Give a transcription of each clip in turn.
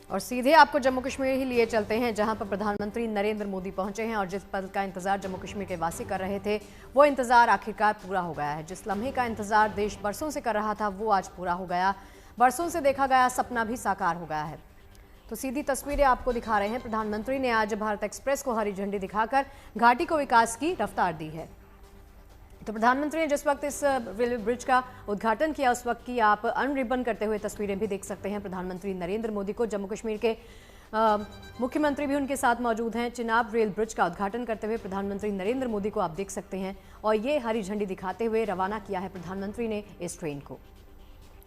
और सीधे आपको जम्मू कश्मीर ही लिए चलते हैं, जहां पर प्रधानमंत्री नरेंद्र मोदी पहुंचे हैं और जिस पल का इंतजार जम्मू कश्मीर के वासी कर रहे थे वो इंतजार आखिरकार पूरा हो गया है। जिस लम्हे का इंतजार देश बरसों से कर रहा था वो आज पूरा हो गया। बरसों से देखा गया सपना भी साकार हो गया है। तो सीधी तस्वीरें आपको दिखा रहे हैं। प्रधानमंत्री ने आज भारत एक्सप्रेस को हरी झंडी दिखाकर घाटी को विकास की रफ्तार दी है। तो प्रधानमंत्री ने जिस वक्त इस रेलवे ब्रिज का उद्घाटन किया उस वक्त की आप अनरिबन करते हुए तस्वीरें भी देख सकते हैं। प्रधानमंत्री नरेंद्र मोदी को जम्मू कश्मीर के मुख्यमंत्री भी उनके साथ मौजूद हैं। चिनाब रेल ब्रिज का उद्घाटन करते हुए प्रधानमंत्री नरेंद्र मोदी को आप देख सकते हैं और ये हरी झंडी दिखाते हुए रवाना किया है प्रधानमंत्री ने इस ट्रेन को।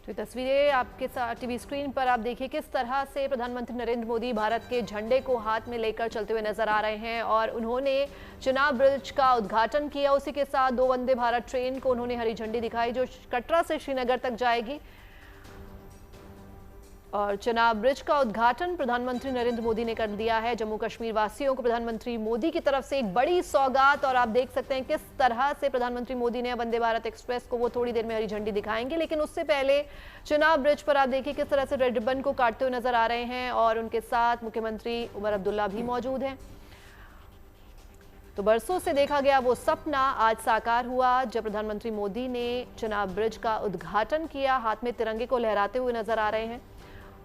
तो तस्वीरें आपके साथ टीवी स्क्रीन पर आप देखिए किस तरह से प्रधानमंत्री नरेंद्र मोदी भारत के झंडे को हाथ में लेकर चलते हुए नजर आ रहे हैं और उन्होंने चिनाब ब्रिज का उद्घाटन किया। उसी के साथ 2 वंदे भारत ट्रेन को उन्होंने हरी झंडी दिखाई जो कटरा से श्रीनगर तक जाएगी। और चिनाब ब्रिज का उद्घाटन प्रधानमंत्री नरेंद्र मोदी ने कर दिया है। जम्मू कश्मीर वासियों को प्रधानमंत्री मोदी की तरफ से एक बड़ी सौगात। और आप देख सकते हैं किस तरह से प्रधानमंत्री मोदी ने वंदे भारत एक्सप्रेस को वो थोड़ी देर में हरी झंडी दिखाएंगे, लेकिन उससे पहले चिनाब ब्रिज पर आप देखिए किस तरह से रेड रिबन को काटते हुए नजर आ रहे हैं और उनके साथ मुख्यमंत्री उमर अब्दुल्ला भी मौजूद हैं। तो बरसों से देखा गया वो सपना आज साकार हुआ जब प्रधानमंत्री मोदी ने चिनाब ब्रिज का उद्घाटन किया। हाथ में तिरंगे को लहराते हुए नजर आ रहे हैं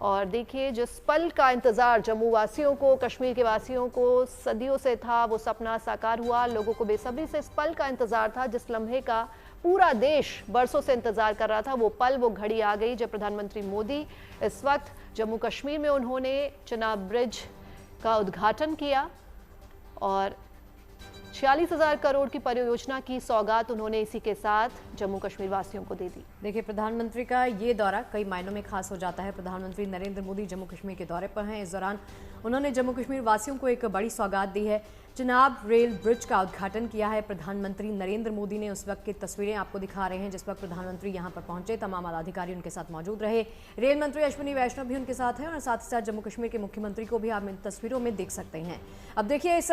और देखिए जिस पल का इंतजार जम्मू वासियों को, कश्मीर के वासियों को सदियों से था वो सपना साकार हुआ। लोगों को बेसब्री से इस पल का इंतजार था जिस लम्हे का पूरा देश बरसों से इंतजार कर रहा था। वो पल, वो घड़ी आ गई जब प्रधानमंत्री मोदी इस वक्त जम्मू कश्मीर में उन्होंने चिनाब ब्रिज का उद्घाटन किया और 46,000 करोड़ की परियोजना की सौगात उन्होंने इसी के साथ जम्मू कश्मीर वासियों को दे दी। देखिए प्रधानमंत्री का ये दौरा कई मायनों में खास हो जाता है। प्रधानमंत्री नरेंद्र मोदी जम्मू कश्मीर के दौरे पर हैं। इस दौरान उन्होंने जम्मू कश्मीर वासियों को एक बड़ी सौगात दी है। चिनाब रेल ब्रिज का उद्घाटन किया है प्रधानमंत्री नरेंद्र मोदी ने। उस वक्त की तस्वीरें आपको दिखा रहे हैं जिस वक्त प्रधानमंत्री यहां पर पहुंचे। तमाम आला अधिकारी उनके साथ मौजूद रहे। रेल मंत्री अश्विनी वैष्णव भी उनके साथ हैं और साथ ही साथ जम्मू कश्मीर के मुख्यमंत्री को भी आप इन तस्वीरों में देख सकते हैं। अब देखिए इस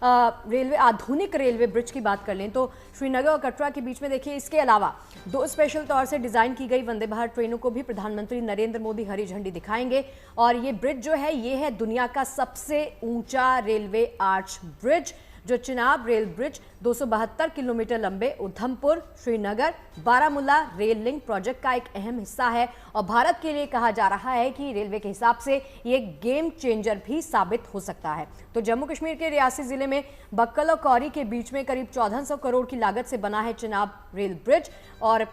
आधुनिक रेलवे ब्रिज की बात कर लें तो श्रीनगर और कटरा के बीच में देखिए इसके अलावा 2 स्पेशल तौर से डिजाइन की गई वंदे भारत ट्रेनों को भी प्रधानमंत्री नरेंद्र मोदी हरी झंडी दिखाएंगे। और ये ब्रिज जो है ये है दुनिया का सबसे ऊंचा रेलवे आर्च ब्रिज जो चिनाब रेल ब्रिज 272 किलोमीटर लंबे Udhampur Srinagar Baramulla rail link project का एक अहम हिस्सा है और भारत के लिए कहा जा रहा है कि रेलवे के हिसाब से ये गेम चेंजर भी साबित हो सकता है। तो जम्मू कश्मीर के रियासी जिले में बक्कल और कौरी के बीच में करीब 1400 करोड़ की लागत से बना है चिनाब रेल ब्रिज और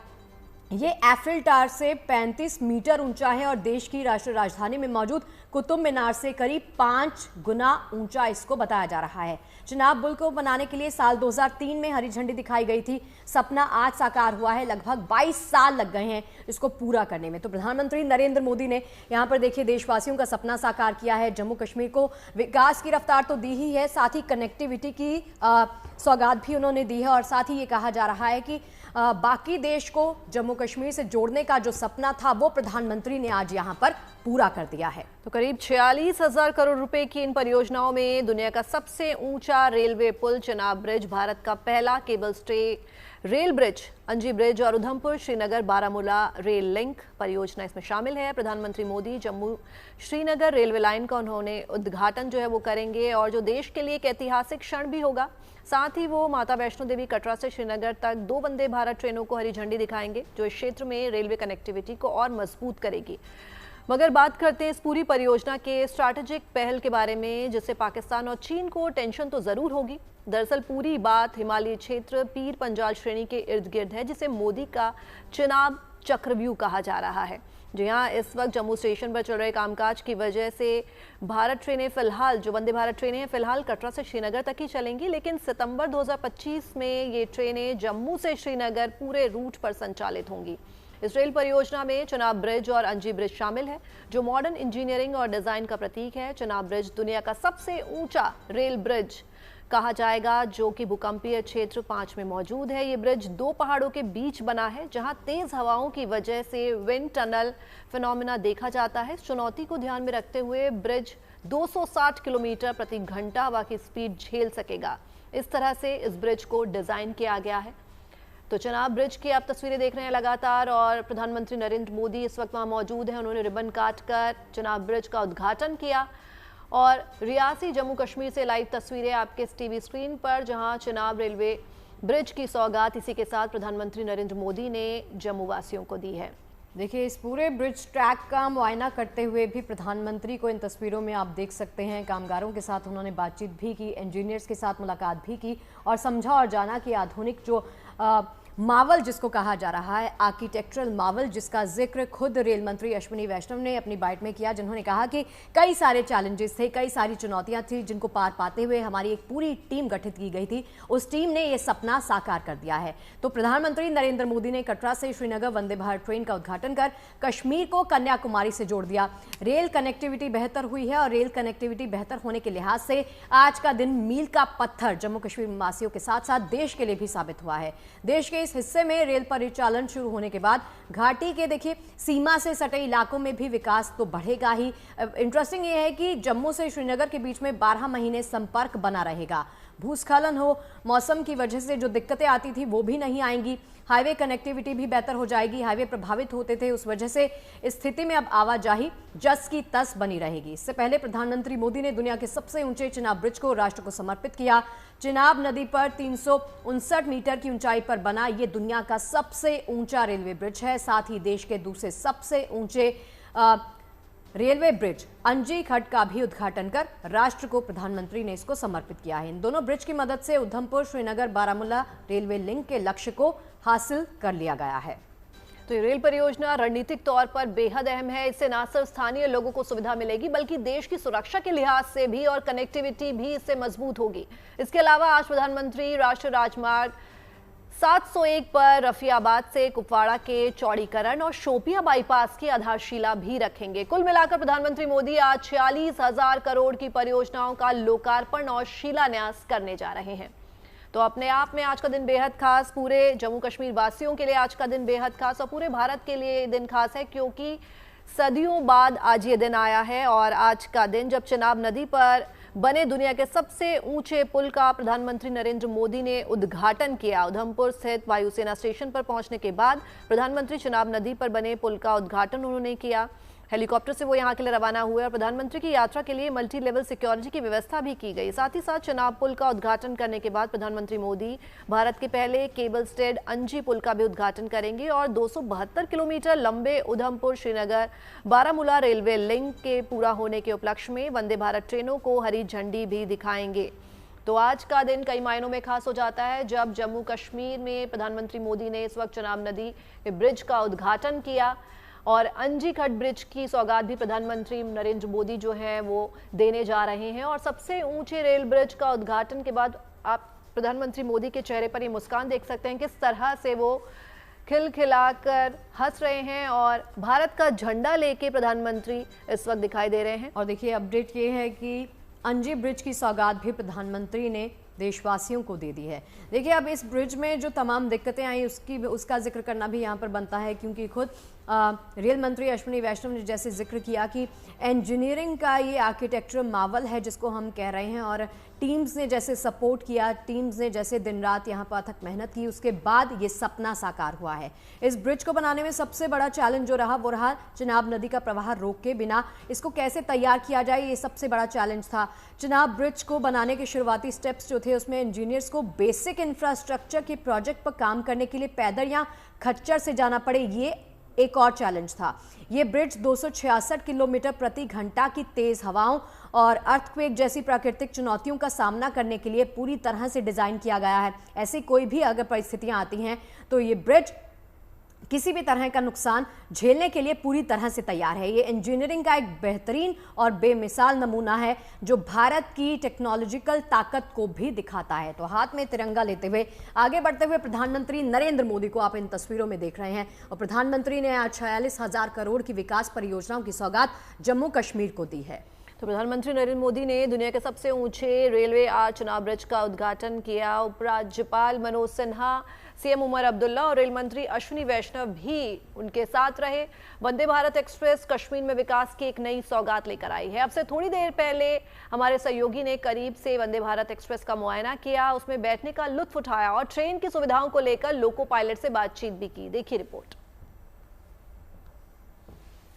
ये एफिल टावर से 35 मीटर ऊंचा है और देश की राष्ट्रीय राजधानी में मौजूद कुतुब मीनार से करीब 5 गुना ऊंचा इसको बताया जा रहा है। चिनाब पुल को बनाने के लिए साल 2003 में हरी झंडी दिखाई गई थी। सपना आज साकार हुआ है। लगभग 22 साल लग गए हैं इसको पूरा करने में। तो प्रधानमंत्री नरेंद्र मोदी ने यहाँ पर देखिए देशवासियों का सपना साकार किया है। जम्मू कश्मीर को विकास की रफ्तार तो दी ही है, साथ ही कनेक्टिविटी की सौगात भी उन्होंने दी है और साथ ही ये कहा जा रहा है कि बाकी देश को जम्मू कश्मीर से जोड़ने का जो सपना था वो प्रधानमंत्री ने आज यहाँ पर पूरा कर दिया है। तो करीब 46,000 करोड़ रुपए की इन परियोजनाओं में दुनिया का सबसे ऊंचा रेलवे पुल चिनाब ब्रिज, भारत का पहला केबल स्टे रेल ब्रिज अंजी ब्रिज और उधमपुर श्रीनगर बारामूला रेल लिंक परियोजना इसमें शामिल है। प्रधानमंत्री मोदी जम्मू श्रीनगर रेलवे लाइन का उन्होंने उद्घाटन जो है वो करेंगे और जो देश के लिए एक ऐतिहासिक क्षण भी होगा। साथ ही वो माता वैष्णो देवी कटरा से श्रीनगर तक 2 वंदे भारत ट्रेनों को हरी झंडी दिखाएंगे जो इस क्षेत्र में रेलवे कनेक्टिविटी को और मजबूत करेगी। मगर बात करते हैं इस पूरी परियोजना के स्ट्रैटेजिक पहल के बारे में जिससे पाकिस्तान और चीन को टेंशन तो जरूर होगी। दरअसल पूरी बात हिमालयी क्षेत्र पीर पंजाल श्रेणी के इर्द गिर्द है जिसे मोदी का चिनाब चक्रव्यूह कहा जा रहा है। जो यहाँ इस वक्त जम्मू स्टेशन पर चल रहे कामकाज की वजह से भारत ट्रेनें फिलहाल जो वंदे भारत ट्रेनें हैं फिलहाल कटरा से श्रीनगर तक ही चलेंगी, लेकिन सितंबर 2025 में ये ट्रेनें जम्मू से श्रीनगर पूरे रूट पर संचालित होंगी। इस रेल परियोजना में चिनाब ब्रिज और अंजी ब्रिज शामिल है जो मॉडर्न इंजीनियरिंग और डिजाइन का प्रतीक है। चिनाब ब्रिज दुनिया का सबसे ऊंचा रेल ब्रिज कहा जाएगा जो कि भूकंपीय क्षेत्र 5 में मौजूद है। ये ब्रिज 2 पहाड़ों के बीच बना है जहां तेज हवाओं की वजह से विंड टनल फिनोमेना देखा जाता है। इस चुनौती को ध्यान में रखते हुए ब्रिज 260 किलोमीटर प्रति घंटा हवा की स्पीड झेल सकेगा। इस तरह से इस ब्रिज को डिजाइन किया गया है। तो चनाब ब्रिज की आप तस्वीरें देख रहे हैं लगातार और प्रधानमंत्री नरेंद्र मोदी इस वक्त वहां मौजूद हैं। उन्होंने रिबन काटकर चनाब ब्रिज का उद्घाटन किया और रियासी जम्मू कश्मीर से लाइव तस्वीरें आपके टीवी स्क्रीन पर, जहां चनाब रेलवे ब्रिज की सौगात इसी के साथ प्रधानमंत्री नरेंद्र मोदी ने जम्मू वासियों को दी है। देखिए, इस पूरे ब्रिज ट्रैक का मुआयना करते हुए भी प्रधानमंत्री को इन तस्वीरों में आप देख सकते हैं। कामगारों के साथ उन्होंने बातचीत भी की, इंजीनियर्स के साथ मुलाकात भी की और समझा और जाना कि आधुनिक जो मावल जिसको कहा जा रहा है, आर्किटेक्चरल मावल, जिसका जिक्र खुद रेल मंत्री अश्विनी वैष्णव ने अपनी बाइट में किया, जिन्होंने कहा कि कई सारे चैलेंजेस थे, कई सारी चुनौतियां थी, जिनको पार पाते हुए हमारी एक पूरी टीम गठित की गई थी। उस टीम ने ये सपना साकार कर दिया है। तो प्रधानमंत्री नरेंद्र मोदी ने कटरा से श्रीनगर वंदे भारत ट्रेन का उद्घाटन कर कश्मीर को कन्याकुमारी से जोड़ दिया। रेल कनेक्टिविटी बेहतर हुई है और रेल कनेक्टिविटी बेहतर होने के लिहाज से आज का दिन मील का पत्थर जम्मू कश्मीर वासियों के साथ साथ देश के लिए भी साबित हुआ है। देश के इस हिस्से में रेल परिचालन शुरू होने के बाद घाटी के देखिए सीमा से सटे इलाकों में भी विकास तो बढ़ेगा ही। इंटरेस्टिंग ये है कि जम्मू से श्रीनगर के बीच में 12 महीने संपर्क बना रहेगा। भूस्खलन हो, मौसम की वजह से जो दिक्कतें आती थी वो भी नहीं आएंगी। हाईवे कनेक्टिविटी भी बेहतर हो जाएगी। हाईवे प्रभावित होते थे, उस वजह से इस स्थिति में अब आवाजाही जस की तस बनी रहेगी। इससे पहले प्रधानमंत्री मोदी ने दुनिया के सबसे ऊंचे चिनाब ब्रिज को राष्ट्र को समर्पित किया। चिनाब नदी पर 359 मीटर की ऊंचाई पर बना ये दुनिया का सबसे ऊंचा रेलवे ब्रिज है। साथ ही देश के दूसरे सबसे ऊंचे रेलवे ब्रिज अंजी खट का भी उद्घाटन कर राष्ट्र को प्रधानमंत्री ने इसको समर्पित किया है। इन दोनों ब्रिज की मदद से उधमपुर श्रीनगर बारामूला रेलवे लिंक के लक्ष्य को हासिल कर लिया गया है। तो ये रेल परियोजना रणनीतिक तौर पर बेहद अहम है। इससे न सिर्फ स्थानीय लोगों को सुविधा मिलेगी बल्कि देश की सुरक्षा के लिहाज से भी और कनेक्टिविटी भी इससे मजबूत होगी। इसके अलावा आज प्रधानमंत्री राष्ट्रीय राजमार्ग 701 पर रफियाबाद से कुपवाड़ा के चौड़ीकरण और शोपियां बाईपास की आधारशिला भी रखेंगे। कुल मिलाकर प्रधानमंत्री मोदी आज 46,000 करोड़ की परियोजनाओं का लोकार्पण और शिलान्यास करने जा रहे हैं। तो अपने आप में आज का दिन बेहद खास, पूरे जम्मू कश्मीर वासियों के लिए आज का दिन बेहद खास और पूरे भारत के लिए दिन खास है, क्योंकि सदियों बाद आज ये दिन आया है। और आज का दिन जब चिनाब नदी पर बने दुनिया के सबसे ऊंचे पुल का प्रधानमंत्री नरेंद्र मोदी ने उद्घाटन किया। उधमपुर स्थित वायुसेना स्टेशन पर पहुंचने के बाद प्रधानमंत्री चिनाब नदी पर बने पुल का उद्घाटन उन्होंने किया। हेलीकॉप्टर से वो यहां के लिए रवाना हुए और प्रधानमंत्री की यात्रा के लिए मल्टी लेवल सिक्योरिटी की व्यवस्था भी की गई। साथ ही साथ चिनाब पुल का उद्घाटन करने के बाद प्रधानमंत्री मोदी भारत के पहले केबल स्टेड अंजी पुल का भी उद्घाटन करेंगे और 272 किलोमीटर लंबे उधमपुर श्रीनगर बारामूला रेलवे लिंक के पूरा होने के उपलक्ष्य में वंदे भारत ट्रेनों को हरी झंडी भी दिखाएंगे। तो आज का दिन कई मायनों में खास हो जाता है जब जम्मू कश्मीर में प्रधानमंत्री मोदी ने इस वक्त चिनाब नदी के ब्रिज का उद्घाटन किया और अंजी खट ब्रिज की सौगात भी प्रधानमंत्री नरेंद्र मोदी जो हैं वो देने जा रहे हैं। और सबसे ऊंचे रेल ब्रिज का उद्घाटन के बाद आप प्रधानमंत्री मोदी के चेहरे पर ये मुस्कान देख सकते हैं, किस तरह से वो खिलखिलाकर हंस रहे हैं और भारत का झंडा लेके प्रधानमंत्री इस वक्त दिखाई दे रहे हैं। और देखिए, अपडेट ये है कि अंजी ब्रिज की सौगात भी प्रधानमंत्री ने देशवासियों को दे दी है। देखिए, अब इस ब्रिज में जो तमाम दिक्कतें आई उसका जिक्र करना भी यहाँ पर बनता है, क्योंकि खुद रेल मंत्री अश्विनी वैष्णव ने जैसे जिक्र किया कि इंजीनियरिंग का ये आर्किटेक्चर मावल है जिसको हम कह रहे हैं, और टीम्स ने जैसे सपोर्ट किया, टीम्स ने जैसे दिन रात यहाँ पर अथक मेहनत की, उसके बाद ये सपना साकार हुआ है। इस ब्रिज को बनाने में सबसे बड़ा चैलेंज जो रहा वो रहा चिनाब नदी का प्रवाह रोके बिना इसको कैसे तैयार किया जाए, ये सबसे बड़ा चैलेंज था। चिनाब ब्रिज को बनाने के शुरुआती स्टेप्स जो थे उसमें इंजीनियर्स को बेसिक इंफ्रास्ट्रक्चर के प्रोजेक्ट पर काम करने के लिए पैदल या खच्चर से जाना पड़े, ये एक और चैलेंज था। ये ब्रिज 266 किलोमीटर प्रति घंटा की तेज हवाओं और अर्थक्वेक जैसी प्राकृतिक चुनौतियों का सामना करने के लिए पूरी तरह से डिजाइन किया गया है। ऐसी कोई भी अगर परिस्थितियां आती हैं तो ये ब्रिज किसी भी तरह का नुकसान झेलने के लिए पूरी तरह से तैयार है। ये इंजीनियरिंग का एक बेहतरीन और बेमिसाल नमूना है जो भारत की टेक्नोलॉजिकल ताकत को भी दिखाता है। तो हाथ में तिरंगा लेते हुए आगे बढ़ते हुए प्रधानमंत्री नरेंद्र मोदी को आप इन तस्वीरों में देख रहे हैं और प्रधानमंत्री ने आज 46,000 करोड़ की विकास परियोजनाओं की सौगात जम्मू कश्मीर को दी है। तो प्रधानमंत्री नरेंद्र मोदी ने दुनिया के सबसे ऊंचे रेलवे आर्च चनाब ब्रिज का उद्घाटन किया। उपराज्यपाल मनोज सिन्हा, सीएम उमर अब्दुल्ला और रेल मंत्री अश्विनी वैष्णव भी उनके साथ रहे। वंदे भारत एक्सप्रेस कश्मीर में विकास की एक नई सौगात लेकर आई है। अब से थोड़ी देर पहले हमारे सहयोगी ने करीब से वंदे भारत एक्सप्रेस का मुआयना किया, उसमें बैठने का लुत्फ उठाया और ट्रेन की सुविधाओं को लेकर लोको पायलट से बातचीत भी की। देखिए रिपोर्ट।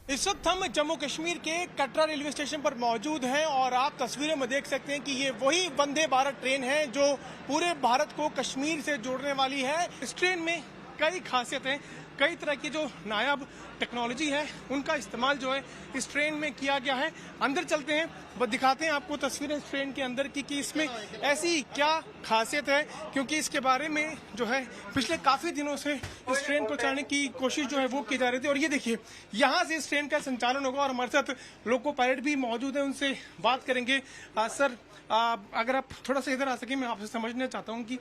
इस वक्त हम जम्मू कश्मीर के कटरा रेलवे स्टेशन पर मौजूद हैं और आप तस्वीरों में देख सकते हैं कि ये वही वंदे भारत ट्रेन है जो पूरे भारत को कश्मीर से जोड़ने वाली है। इस ट्रेन में कई खासियतें, कई तरह की जो नायाब टेक्नोलॉजी है उनका इस्तेमाल जो है इस ट्रेन में किया गया है। अंदर चलते हैं, वो दिखाते हैं आपको तस्वीरें इस ट्रेन के अंदर की कि इसमें ऐसी क्या खासियत है, क्योंकि इसके बारे में जो है पिछले काफ़ी दिनों से इस ट्रेन को चलाने की कोशिश जो है वो की जा रही थी। और ये देखिए, यहाँ से इस ट्रेन का संचालन होगा और हमारे साथ लोको पायलट भी मौजूद है, उनसे बात करेंगे। सर, अगर आप थोड़ा सा इधर आ सके, मैं आपसे समझना चाहता हूँ कि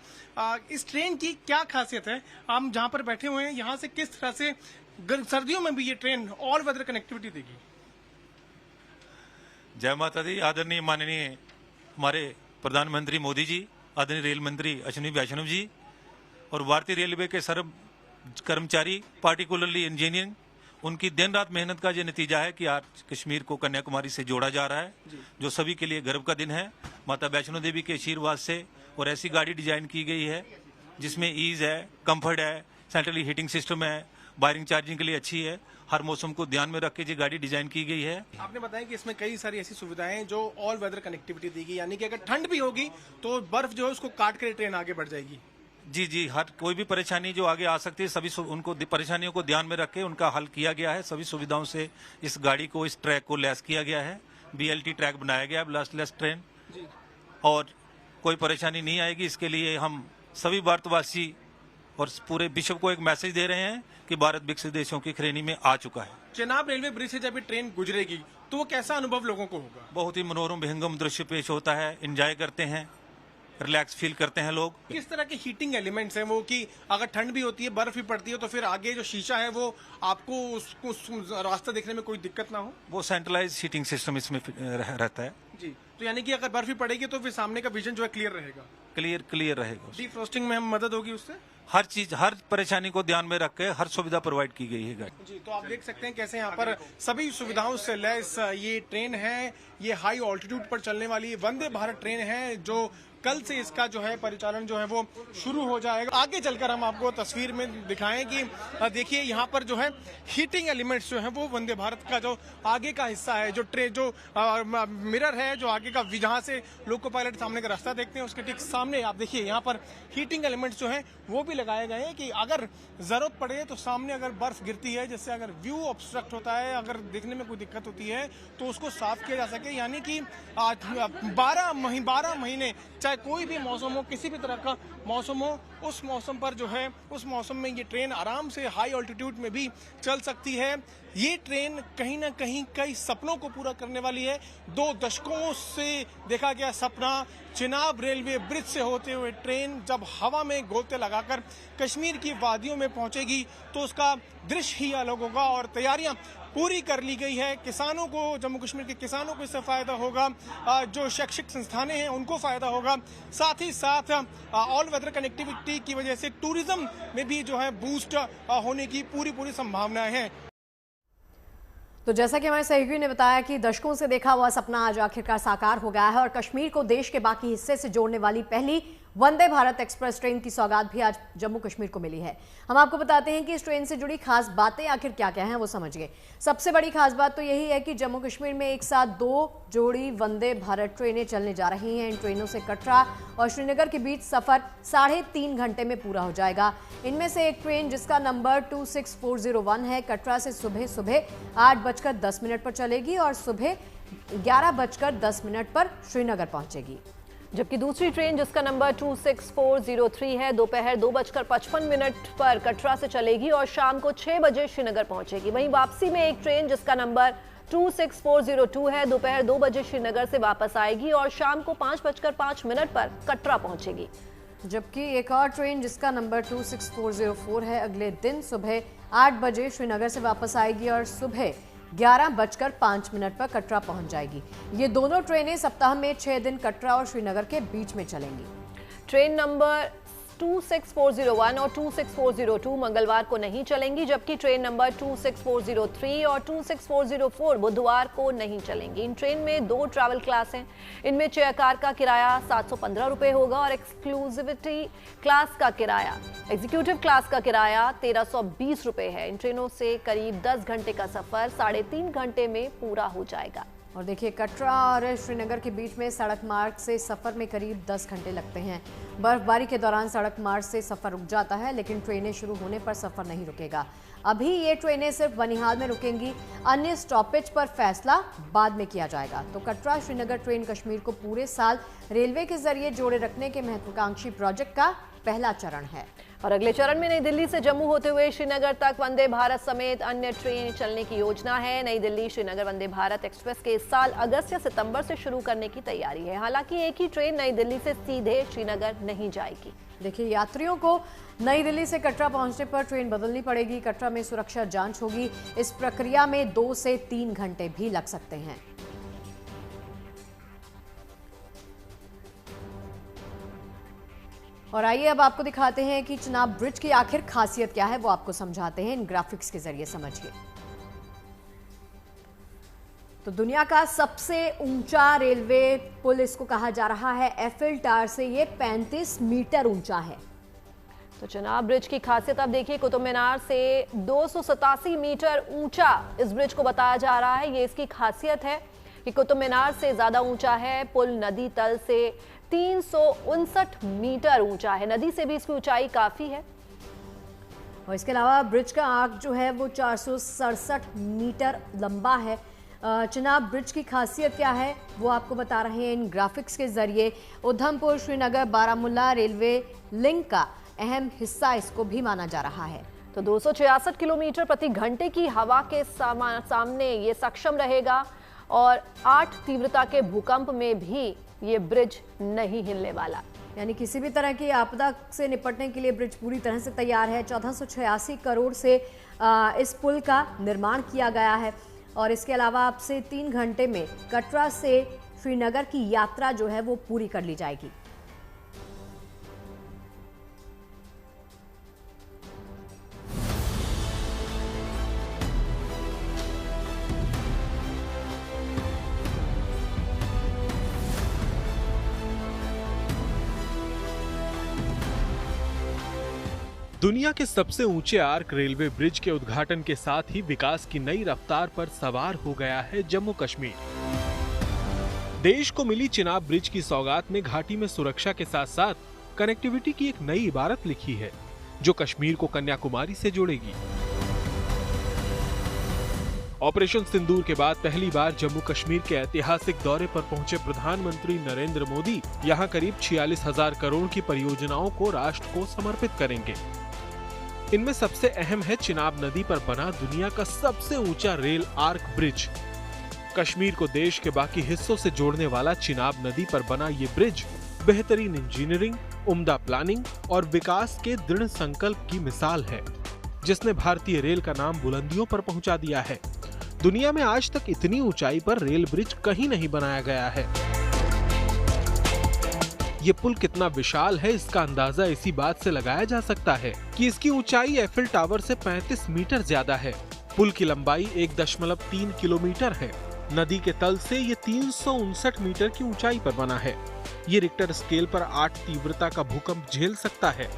इस ट्रेन की क्या खासियत है। हम जहाँ पर बैठे हुए हैं यहाँ से किस तरह से सर्दियों में भी ये ट्रेन ऑल वेदर कनेक्टिविटी देगी। जय माता दी। आदरणीय माननीय हमारे प्रधानमंत्री मोदी जी, आदरणीय रेल मंत्री अश्विनी वैष्णव जी और भारतीय रेलवे के सर्व कर्मचारी, पार्टिकुलरली इंजीनियरिंग, उनकी दिन रात मेहनत का ये नतीजा है कि आज कश्मीर को कन्याकुमारी से जोड़ा जा रहा है, जो सभी के लिए गर्व का दिन है। माता वैष्णो देवी के आशीर्वाद से और ऐसी गाड़ी डिजाइन की गई है जिसमें ईज है, कंफर्ट है, सेंट्रली हीटिंग सिस्टम है, वायरिंग चार्जिंग के लिए अच्छी है। हर मौसम को ध्यान में रख के ये गाड़ी डिजाइन की गई है। आपने बताया कि इसमें कई सारी ऐसी सुविधाएं हैं जो ऑल वेदर कनेक्टिविटी देगी, यानी कि अगर ठंड भी होगी तो बर्फ जो है उसको काट कर ट्रेन आगे बढ़ जाएगी। जी जी, हर कोई भी परेशानी जो आगे आ सकती है सभी उनको परेशानियों को ध्यान में रख के उनका हल किया गया है। सभी सुविधाओं से इस गाड़ी को, इस ट्रैक को लैस किया गया है। BLT ट्रैक बनाया गया है, ब्लास्टलेस ट्रेन, और कोई परेशानी नहीं आएगी। इसके लिए हम सभी भारतवासी और पूरे विश्व को एक मैसेज दे रहे हैं कि भारत विकसित देशों की श्रेणी में आ चुका है। चनाब रेलवे ब्रिज से जब ये ट्रेन गुजरेगी तो वो कैसा अनुभव लोगों को होगा? बहुत ही मनोरम विहंगम दृश्य पेश होता है, एंजॉय करते हैं, रिलैक्स फील करते हैं लोग। किस तरह के हीटिंग एलिमेंट्स हैं वो, कि अगर ठंड भी होती है, बर्फ भी पड़ती है, तो फिर आगे जो शीशा है वो आपको उसको रास्ता देखने में कोई दिक्कत ना हो? वो सेंट्रलाइज हीटिंग सिस्टम इसमें रहता है जी। तो यानी कि अगर बर्फ भी पड़ेगी तो फिर सामने का विजन जो है क्लियर रहेगा, क्लियर रहेगा। डिफ्रोस्टिंग में हम मदद होगी उससे। हर चीज, हर परेशानी को ध्यान में रख के हर सुविधा प्रोवाइड की गई है गाड़ी। जी, तो आप देख सकते हैं कैसे यहाँ पर सभी सुविधाओं से लैस ये ट्रेन है। ये हाई ऑल्टीट्यूड पर चलने वाली वंदे भारत ट्रेन है जो कल से इसका जो है परिचालन जो है वो शुरू हो जाएगा। आगे चलकर हम आपको तस्वीर में दिखाएं कि देखिए यहाँ पर जो है हीटिंग एलिमेंट्स जो है वो वंदे भारत का जो आगे का हिस्सा है, जो ट्रेन जो मिरर है, जो आगे का, जहाँ से लोको पायलट सामने का रास्ता देखते हैं उसके ठीक सामने आप देखिए यहाँ पर हीटिंग एलिमेंट्स जो है वो भी लगाए गए हैं कि अगर जरूरत पड़े तो सामने अगर बर्फ गिरती है, जिससे अगर व्यू ऑब्स्ट्रक्ट होता है, अगर देखने में कोई दिक्कत होती है तो उसको साफ किया जा सके। यानी कि 12 महीने चाहे कोई भी मौसम हो, किसी भी तरह का मौसम हो, उस मौसम पर जो है उस मौसम में ये ट्रेन आराम से हाई ऑल्टीट्यूड में भी चल सकती है। ये ट्रेन कहीं ना कहीं कई सपनों को पूरा करने वाली है। 2 दशकों से देखा गया सपना, चनाब रेलवे ब्रिज से होते हुए ट्रेन जब हवा में गोते लगाकर कश्मीर की वादियों में पहुंचेगी तो उसका दृश्य ही अलग होगा। और तैयारियां पूरी कर ली गई है। किसानों को, जम्मू कश्मीर के किसानों को इससे फायदा होगा, जो शैक्षिक संस्थानें हैं उनको फायदा होगा, साथ ही साथ ऑल वेदर कनेक्टिविटी की वजह से टूरिज्म में भी जो है बूस्ट होने की पूरी संभावनाएं हैं। तो जैसा कि हमारे सहयोगी ने बताया कि दशकों से देखा हुआ सपना आज आखिरकार साकार हो गया है और कश्मीर को देश के बाकी हिस्से से जोड़ने वाली पहली वंदे भारत एक्सप्रेस ट्रेन की सौगात भी आज जम्मू कश्मीर को मिली है। हम आपको बताते हैं कि इस ट्रेन से जुड़ी खास बातें आखिर क्या क्या हैं वो समझिए। सबसे बड़ी खास बात तो यही है कि जम्मू कश्मीर में एक साथ 2 जोड़ी वंदे भारत ट्रेनें चलने जा रही हैं। इन ट्रेनों से कटरा और श्रीनगर के बीच सफर 3.5 घंटे में पूरा हो जाएगा। इनमें से एक ट्रेन जिसका नंबर 26401 है, कटरा से सुबह 8:10 पर चलेगी और सुबह 11:10 पर श्रीनगर पहुंचेगी। जबकि दूसरी ट्रेन जिसका नंबर 26403 है, दोपहर 2:55 पर कटरा से चलेगी और शाम को 6 बजे श्रीनगर पहुंचेगी। वहीं वापसी में एक ट्रेन जिसका नंबर 26402 है, दोपहर 2 बजे श्रीनगर से वापस आएगी और शाम को 5:05 पर कटरा पहुंचेगी। जबकि एक और ट्रेन जिसका नंबर 26404 है, अगले दिन सुबह 8 बजे श्रीनगर से वापस आएगी और सुबह 11:05 पर कटरा पहुंच जाएगी। ये दोनों ट्रेनें सप्ताह में 6 दिन कटरा और श्रीनगर के बीच में चलेंगी। ट्रेन नंबर 26401 और 26402 मंगलवार को नहीं चलेंगी, जबकि ट्रेन नंबर 26403 और 26404 बुधवार को नहीं चलेंगी। इन ट्रेन में 2 ट्रैवल क्लास हैं। इनमें चेयर कार का किराया 715 रुपए होगा और एक्सक्लूसिविटी क्लास का किराया, एग्जीक्यूटिव क्लास का किराया 1320 रुपए है। इन ट्रेनों से करीब 10 घंटे का सफर 3.5 घंटे में पूरा हो जाएगा। और देखिए, कटरा और श्रीनगर के बीच में सड़क मार्ग से सफर में करीब 10 घंटे लगते हैं। बर्फबारी के दौरान सड़क मार्ग से सफर रुक जाता है, लेकिन ट्रेनें शुरू होने पर सफर नहीं रुकेगा। अभी ये ट्रेनें सिर्फ बनिहाल में रुकेंगी, अन्य स्टॉपेज पर फैसला बाद में किया जाएगा। तो कटरा श्रीनगर ट्रेन कश्मीर को पूरे साल रेलवे के जरिए जोड़े रखने के महत्वाकांक्षी प्रोजेक्ट का पहला चरण है। और अगले चरण में नई दिल्ली से जम्मू होते हुए श्रीनगर तक वंदे भारत समेत अन्य ट्रेन चलने की योजना है। नई दिल्ली श्रीनगर वंदे भारत एक्सप्रेस के इस साल अगस्त या सितंबर से शुरू करने की तैयारी है। हालांकि एक ही ट्रेन नई दिल्ली से सीधे श्रीनगर नहीं जाएगी। देखिए, यात्रियों को नई दिल्ली से कटरा पहुंचने पर ट्रेन बदलनी पड़ेगी। कटरा में सुरक्षा जांच होगी। इस प्रक्रिया में 2 से 3 घंटे भी लग सकते हैं। और आइए अब आपको दिखाते हैं कि चिनाब ब्रिज की आखिर खासियत क्या है, वो आपको समझाते हैं इन ग्राफिक्स के जरिए। समझिए। तो दुनिया का सबसे ऊंचा रेलवे पुल इसको कहा जा रहा है। एफिल टावर से ये 35 मीटर ऊंचा है। तो चिनाब ब्रिज की खासियत आप देखिए, कुतुब मीनार से 287 मीटर ऊंचा इस ब्रिज को बताया जा रहा है। ये इसकी खासियत है कि कुतुब मीनार से ज्यादा ऊंचा है। पुल नदी तल से 359 मीटर ऊंचा है। नदी से भी इसकी ऊंचाई काफी है। और इसके अलावा ब्रिज का आर्क जो है वो 467 मीटर लंबा है। चिनाब ब्रिज की खासियत क्या है वो आपको बता रहे हैं इन ग्राफिक्स के जरिए। उधमपुर श्रीनगर बारामूला रेलवे लिंक का अहम हिस्सा इसको भी माना जा रहा है। तो 266 किलोमीटर प्रति घंटे की हवा के सामने ये सक्षम रहेगा और 8 तीव्रता के भूकंप में भी ये ब्रिज नहीं हिलने वाला। यानी किसी भी तरह की आपदा से निपटने के लिए ब्रिज पूरी तरह से तैयार है। 1486 करोड़ से इस पुल का निर्माण किया गया है। और इसके अलावा अब से 3 घंटे में कटरा से श्रीनगर की यात्रा जो है वो पूरी कर ली जाएगी। दुनिया के सबसे ऊंचे आर्क रेलवे ब्रिज के उद्घाटन के साथ ही विकास की नई रफ्तार पर सवार हो गया है जम्मू कश्मीर। देश को मिली चिनाब ब्रिज की सौगात ने घाटी में सुरक्षा के साथ साथ कनेक्टिविटी की एक नई इबारत लिखी है, जो कश्मीर को कन्याकुमारी से जोड़ेगी। ऑपरेशन सिंदूर के बाद पहली बार जम्मू कश्मीर के ऐतिहासिक दौरे पर पहुंचे प्रधानमंत्री नरेंद्र मोदी यहां करीब 46,000 करोड़ की परियोजनाओं को राष्ट्र को समर्पित करेंगे। इनमें सबसे अहम है चिनाब नदी पर बना दुनिया का सबसे ऊंचा रेल आर्क ब्रिज। कश्मीर को देश के बाकी हिस्सों से जोड़ने वाला चिनाब नदी पर बना ये ब्रिज बेहतरीन इंजीनियरिंग, उम्दा प्लानिंग और विकास के दृढ़ संकल्प की मिसाल है, जिसने भारतीय रेल का नाम बुलंदियों पर पहुंचा दिया है। दुनिया में आज तक इतनी ऊंचाई पर रेल ब्रिज कहीं नहीं बनाया गया है। ये पुल कितना विशाल है इसका अंदाजा इसी बात से लगाया जा सकता है कि इसकी ऊंचाई एफिल टावर से 35 मीटर ज्यादा है। पुल की लंबाई 1.3 किलोमीटर है। नदी के तल से ये 359 मीटर की ऊंचाई पर बना है। ये रिक्टर स्केल पर 8 तीव्रता का भूकंप झेल सकता है।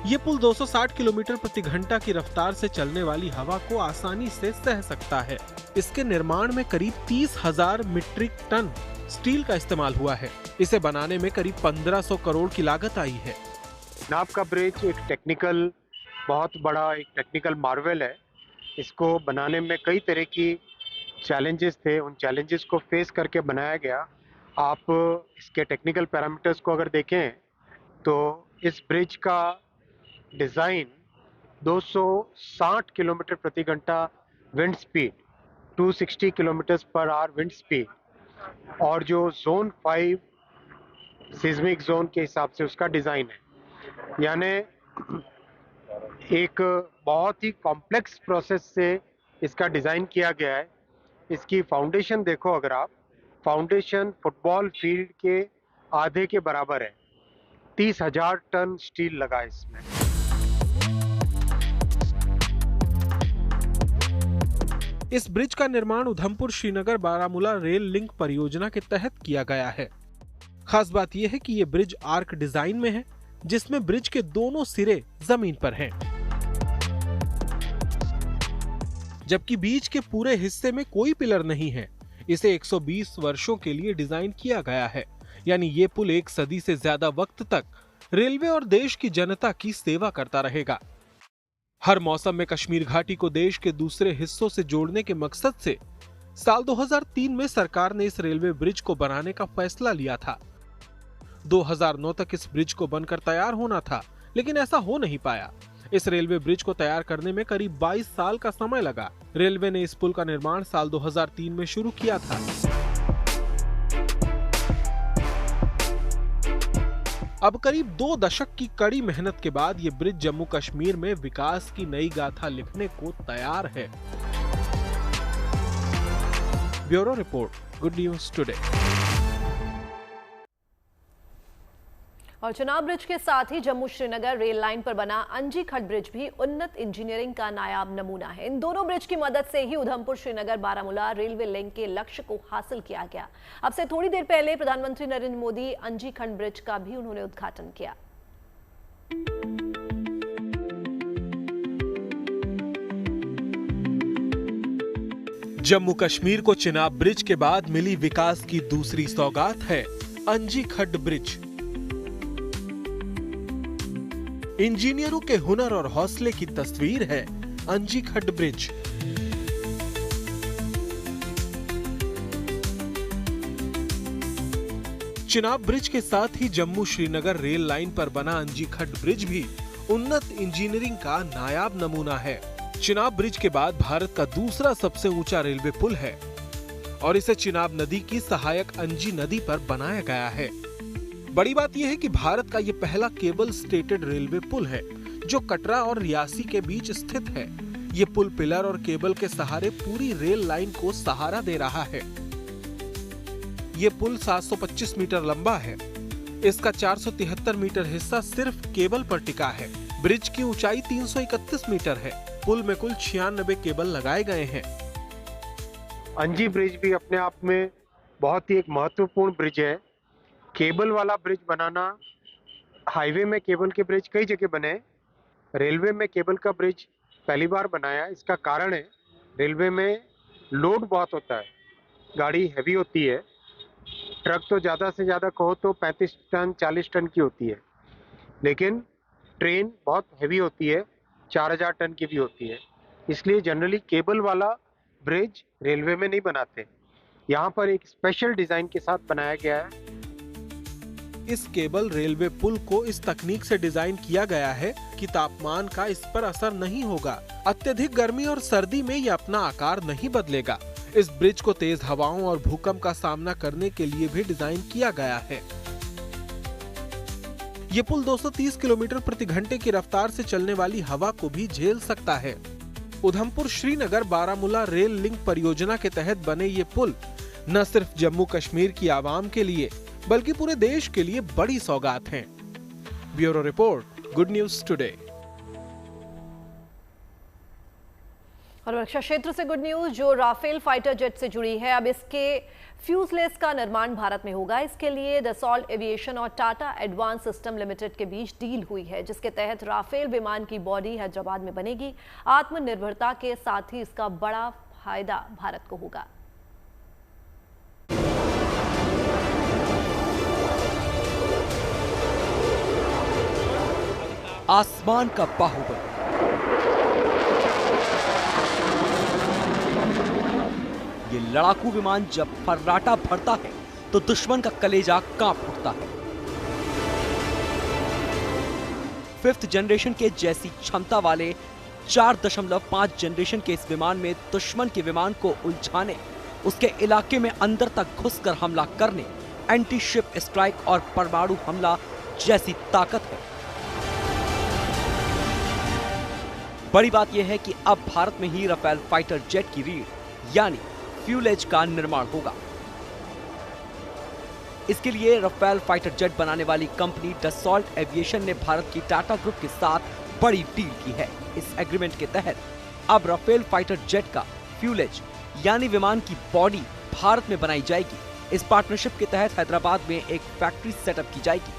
ये पुल 260 किलोमीटर प्रति घंटा की रफ्तार से चलने वाली हवा को आसानी से सह सकता है। इसके निर्माण में करीब 30,000 मीट्रिक टन स्टील का इस्तेमाल हुआ है। इसे बनाने में करीब 1500 करोड़ की लागत आई है। चिनाब का ब्रिज एक बहुत बड़ा टेक्निकल मार्वेल है। इसको बनाने में कई तरह की चैलेंजेस थे, उन चैलेंजेस को फेस करके बनाया गया। आप इसके टेक्निकल पैरामीटर्स को अगर देखें तो इस ब्रिज का डिज़ाइन 260 किलोमीटर प्रति घंटा wind speed, 260 kilometre per hour wind speed और जो जोन 5 सिस्मिक जोन के हिसाब से उसका डिज़ाइन है। यानी एक बहुत ही कॉम्प्लेक्स प्रोसेस से इसका डिज़ाइन किया गया है। इसकी फाउंडेशन देखो, अगर आप फाउंडेशन फुटबॉल फील्ड के आधे के बराबर है। 30,000 टन स्टील लगा है इसमें। इस ब्रिज का निर्माण उधमपुर श्रीनगर बारामूला रेल लिंक परियोजना के तहत किया गया है। खास बात यह है कि यह ब्रिज आर्क डिजाइन में है, जिसमें ब्रिज के दोनों सिरे जमीन पर हैं, जबकि बीच के पूरे हिस्से में कोई पिलर नहीं है। इसे 120 वर्षों के लिए डिजाइन किया गया है, यानी ये पुल 1 सदी से ज्यादा वक्त तक रेलवे और देश की जनता की सेवा करता रहेगा। हर मौसम में कश्मीर घाटी को देश के दूसरे हिस्सों से जोड़ने के मकसद से साल 2003 में सरकार ने इस रेलवे ब्रिज को बनाने का फैसला लिया था। 2009 तक इस ब्रिज को बनकर तैयार होना था, लेकिन ऐसा हो नहीं पाया। इस रेलवे ब्रिज को तैयार करने में करीब 22 साल का समय लगा। रेलवे ने इस पुल का निर्माण साल 2003 में शुरू किया था। अब करीब 2 दशक की कड़ी मेहनत के बाद ये ब्रिज जम्मू कश्मीर में विकास की नई गाथा लिखने को तैयार है। Bureau report, good news today. और चनाब ब्रिज के साथ ही जम्मू श्रीनगर रेल लाइन पर बना अंजी खट ब्रिज भी उन्नत इंजीनियरिंग का नायाब नमूना है। इन दोनों ब्रिज की मदद से ही उधमपुर श्रीनगर बारामूला रेलवे लिंक के लक्ष्य को हासिल किया गया। अब से थोड़ी देर पहले प्रधानमंत्री नरेंद्र मोदी अंजी खट ब्रिज का भी उन्होंने उद्घाटन किया। जम्मू कश्मीर को चिनाब ब्रिज के बाद मिली विकास की दूसरी सौगात है अंजी खट ब्रिज। इंजीनियरों के हुनर और हौसले की तस्वीर है अंजी खट ब्रिज। चिनाब ब्रिज के साथ ही जम्मू श्रीनगर रेल लाइन पर बना अंजी खट ब्रिज भी उन्नत इंजीनियरिंग का नायाब नमूना है। चिनाब ब्रिज के बाद भारत का दूसरा सबसे ऊंचा रेलवे पुल है और इसे चिनाब नदी की सहायक अंजी नदी पर बनाया गया है। बड़ी बात यह है कि भारत का यह पहला केबल स्टेटेड रेलवे पुल है जो कटरा और रियासी के बीच स्थित है। ये पुल पिलर और केबल के सहारे पूरी रेल लाइन को सहारा दे रहा है। ये पुल 725 मीटर लंबा है। इसका 473 मीटर हिस्सा सिर्फ केबल पर टिका है। ब्रिज की ऊंचाई 331 मीटर है। पुल में कुल 96 केबल लगाए गए हैं। अंजी ब्रिज भी अपने आप में बहुत ही एक महत्वपूर्ण ब्रिज है। केबल वाला ब्रिज बनाना, हाईवे में केबल के ब्रिज कई जगह बने, रेलवे में केबल का ब्रिज पहली बार बनाया। इसका कारण है रेलवे में लोड बहुत होता है, गाड़ी हैवी होती है। ट्रक तो ज़्यादा से ज़्यादा कहो तो 35 टन 40 टन की होती है, लेकिन ट्रेन बहुत हैवी होती है, 4000 टन की भी होती है। इसलिए जनरली केबल वाला ब्रिज रेलवे में नहीं बनाते। यहाँ पर एक स्पेशल डिज़ाइन के साथ बनाया गया है। इस केबल रेलवे पुल को इस तकनीक से डिजाइन किया गया है कि तापमान का इस पर असर नहीं होगा। अत्यधिक गर्मी और सर्दी में यह अपना आकार नहीं बदलेगा। इस ब्रिज को तेज हवाओं और भूकंप का सामना करने के लिए भी डिजाइन किया गया है। ये पुल 230 किलोमीटर प्रति घंटे की रफ्तार से चलने वाली हवा को भी झेल सकता है। उधमपुर श्रीनगर बारामूला रेल लिंक परियोजना के तहत बने ये पुल न सिर्फ जम्मू कश्मीर की आवाम के लिए बल्कि पूरे देश के लिए बड़ी सौगात हैं। Bureau report, good news today. और रक्षा क्षेत्र से गुड न्यूज जो राफेल फाइटर जेट से जुड़ी है। अब इसके फ्यूजलेस का निर्माण भारत में होगा। इसके लिए दसॉल्ट एविएशन और टाटा एडवांस सिस्टम लिमिटेड के बीच डील हुई है, जिसके तहत राफेल विमान की बॉडी हैदराबाद में बनेगी। आत्मनिर्भरता के साथ ही इसका बड़ा फायदा भारत को होगा। आसमान का बाहुबल, ये लड़ाकू विमान जब फर्राटा भरता है तो दुश्मन का कलेजा कांप उठता है। 5th जनरेशन के जैसी क्षमता वाले 4.5 जनरेशन के इस विमान में दुश्मन के विमान को उलझाने, उसके इलाके में अंदर तक घुसकर हमला करने, एंटी शिप स्ट्राइक और परमाणु हमला जैसी ताकत है। बड़ी बात यह है कि अब भारत में ही राफेल फाइटर जेट की रीढ़ यानी फ्यूलेज का निर्माण होगा। इसके लिए रफेल फाइटर जेट बनाने वाली कंपनी डसॉल्ट एविएशन ने भारत की टाटा ग्रुप के साथ बड़ी डील की है। इस एग्रीमेंट के तहत अब रफेल फाइटर जेट का फ्यूलेज यानी विमान की बॉडी भारत में बनाई जाएगी। इस पार्टनरशिप के तहत हैदराबाद में एक फैक्ट्री सेटअप की जाएगी।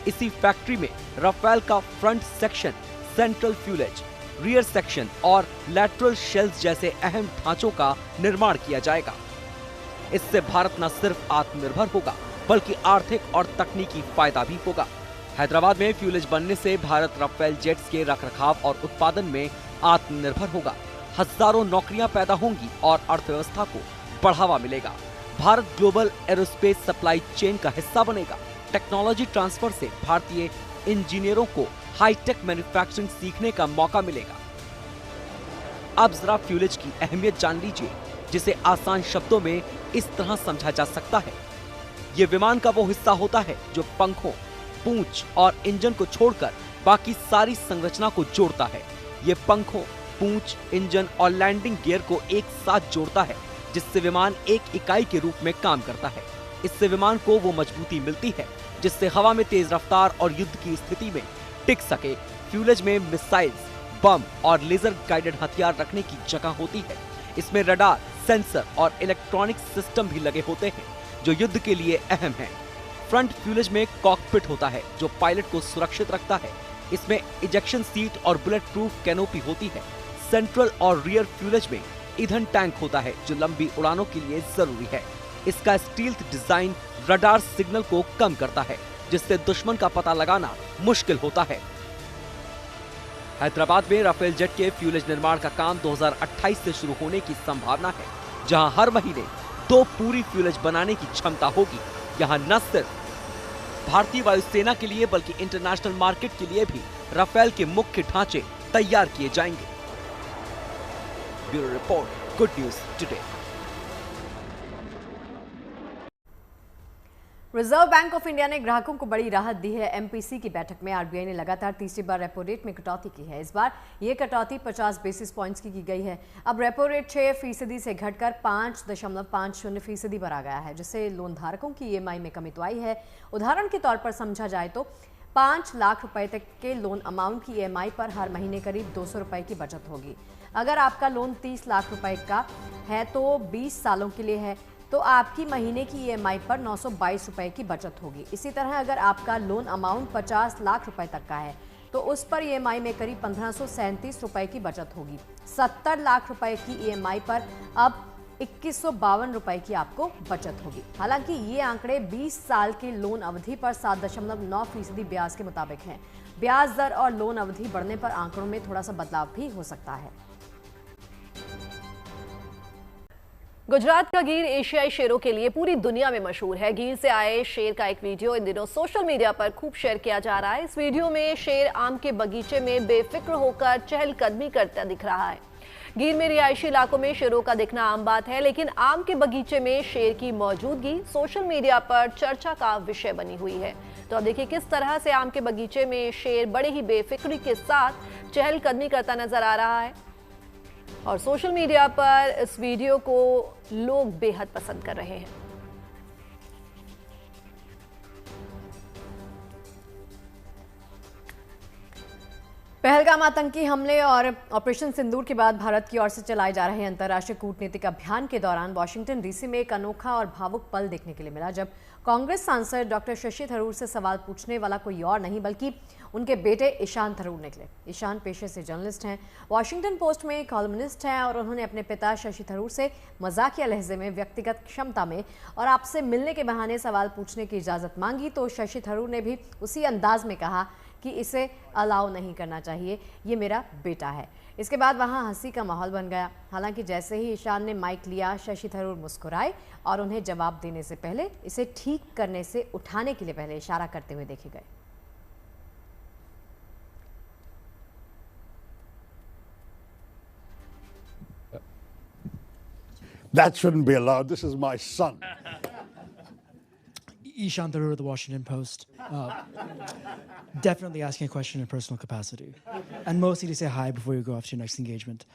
इसी फैक्ट्री में रफेल का front section, central fuselage, rear section और लैटरल शेल्स जैसे अहम ढांचों का निर्माण किया जाएगा। इससे भारत न सिर्फ आत्मनिर्भर होगा बल्कि आर्थिक और तकनीकी फायदा भी होगा। हैदराबाद में फ्यूलेज बनने से भारत रफेल जेट्स के रखरखाव और उत्पादन में आत्मनिर्भर होगा। हजारों नौकरियां पैदा होंगी और अर्थव्यवस्था को बढ़ावा मिलेगा। Bharat global aerospace supply chain का हिस्सा बनेगा। टेक्नोलॉजी ट्रांसफर से भारतीय इंजीनियरों को हाईटेक मैन्युफैक्चरिंग सीखने का मौका मिलेगा। अब जरा फ्यूलेज की अहमियत जान लीजिए, जिसे आसान शब्दों में इस तरह समझा जा सकता है। ये विमान का वो हिस्सा होता है जो पंखों, पूंछ और इंजन को छोड़कर बाकी सारी संरचना को जोड़ता है। ये पंखों, पूंछ, इंजन और लैंडिंग गियर को एक साथ जोड़ता है, जिससे विमान एक इकाई के रूप में काम करता है। इससे विमान को वो मजबूती मिलती है जिससे हवा में तेज रफ्तार और युद्ध की स्थिति में टिक सके। फ्यूलेज में मिसाइल्स, बम और लेजर गाइडेड हथियार रखने की जगह होती है। इसमें रडार, सेंसर और इलेक्ट्रॉनिक सिस्टम भी लगे होते हैं जो युद्ध के लिए अहम है। फ्रंट फ्यूलेज में कॉकपिट होता है जो पायलट को सुरक्षित रखता है। इसमें इजेक्शन सीट और बुलेट प्रूफ कैनोपी होती है। सेंट्रल और रियर फ्यूलेज में ईंधन टैंक होता है जो लंबी उड़ानों के लिए जरूरी है। इसका स्टील्थ डिजाइन रडार सिग्नल को कम करता है, जिससे दुश्मन का पता लगाना मुश्किल होता है। हैदराबाद में राफेल जेट के फ्यूलेज निर्माण का काम 2028 से शुरू होने की संभावना है, जहां हर महीने 2 पूरी फ्यूलेज बनाने की क्षमता होगी। यहां न सिर्फ भारतीय वायुसेना के लिए बल्कि इंटरनेशनल मार्केट के लिए भी राफेल के मुख्य ढांचे तैयार किए जाएंगे। Bureau report, good news today. Reserve bank of India ने ग्राहकों को बड़ी राहत दी है। एमपीसी की बैठक में आरबीआई ने लगातार तीसरी बार रेपो रेट में कटौती की है। इस बार ये कटौती 50 बेसिस पॉइंट्स की गई है। अब रेपो रेट 6% से घटकर 5.50% पर आ गया है, जिससे लोन धारकों की ईएमआई में कमी तो आई है। उदाहरण के तौर पर समझा जाए तो 5 लाख रुपए तक के लोन अमाउंट की ईएमआई पर हर महीने करीब 200 रुपए की बचत होगी। अगर आपका लोन 30 लाख रुपए का है तो 20 सालों के लिए है तो आपकी महीने की ईएमआई पर 922 रुपए की बचत होगी। इसी तरह अगर आपका लोन अमाउंट 50 लाख रुपए तक का है तो उस पर ईएमआई में करीब 1537 रुपए की बचत होगी। 70 लाख रुपए की ईएमआई पर अब 2152 रुपए की आपको बचत होगी। हालांकि ये आंकड़े 20 साल के लोन अवधि पर 7.9% ब्याज के मुताबिक हैं। ब्याज दर और लोन अवधि बढ़ने पर आंकड़ों में थोड़ा सा बदलाव भी हो सकता है। गुजरात का गीर एशियाई शेरों के लिए पूरी दुनिया में मशहूर है। गीर से आए शेर का एक वीडियो इन दिनों सोशल मीडिया पर खूब शेयर किया जा रहा है। इस वीडियो में शेर आम के बगीचे में बेफिक्र होकर चहलकदमी करता दिख रहा है। गीर में रिहायशी इलाकों में शेरों का दिखना आम बात है, लेकिन आम के बगीचे में शेर की मौजूदगी सोशल मीडिया पर चर्चा का विषय बनी हुई है। तो अब देखिए किस तरह से आम के बगीचे में शेर बड़े ही बेफिक्री के साथ चहलकदमी करता नजर आ रहा है और सोशल मीडिया पर इस वीडियो को लोग बेहद पसंद कर रहे हैं। पहलगाम आतंकी हमले और ऑपरेशन सिंदूर के बाद भारत की ओर से चलाए जा रहे अंतर्राष्ट्रीय कूटनीतिक अभियान के दौरान वाशिंगटन डीसी में एक अनोखा और भावुक पल देखने के लिए मिला, जब कांग्रेस सांसद डॉक्टर शशि थरूर से सवाल पूछने वाला कोई और नहीं बल्कि उनके बेटे ईशान थरूर निकले। ईशान पेशे से जर्नलिस्ट हैं, वॉशिंगटन पोस्ट में कॉलमनिस्ट हैं और उन्होंने अपने पिता शशि थरूर से मजाकिया लहजे में, व्यक्तिगत क्षमता में और आपसे मिलने के बहाने सवाल पूछने की इजाज़त मांगी तो शशि थरूर ने भी उसी अंदाज में कहा कि इसे अलाउ नहीं करना चाहिए, ये मेरा बेटा है। इसके बाद वहां हंसी का माहौल बन गया। हालांकि जैसे ही ईशान ने माइक लिया, शशि थरूर मुस्कुराए और उन्हें जवाब देने से पहले, इसे ठीक करने से उठाने के लिए पहले इशारा करते हुए देखे गए। That shouldn't be allowed. This is my son. Ishan Tharoor of the Washington Post. Definitely asking a question in personal capacity. And mostly to say hi before you go off to your next engagement.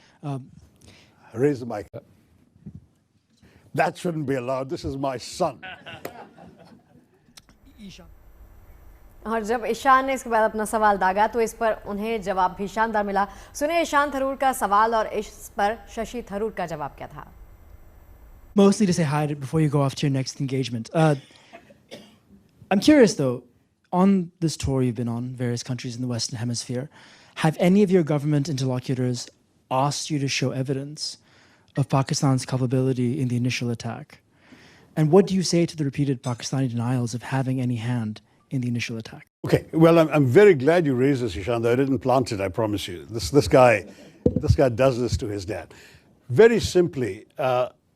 Raise the mic. That shouldn't be allowed. This is my son. और जब ईशान ने इसके बाद अपना सवाल दागा तो इस पर उन्हें जवाब भी शानदार मिला। सुने ईशान थरूर का सवाल और इस पर शशि थरूर का जवाब क्या था। Mostly to say hi before you go off to your next engagement. I'm curious though, on this tour you've been on, various countries in the Western Hemisphere, have any of your government interlocutors asked you to show evidence of Pakistan's culpability in the initial attack? And what do you say to the repeated Pakistani denials of having any hand in the initial attack? Okay, well, I'm very glad you raised this, Ishan, though I didn't plant it, I promise you. This guy does this to his dad. Very simply,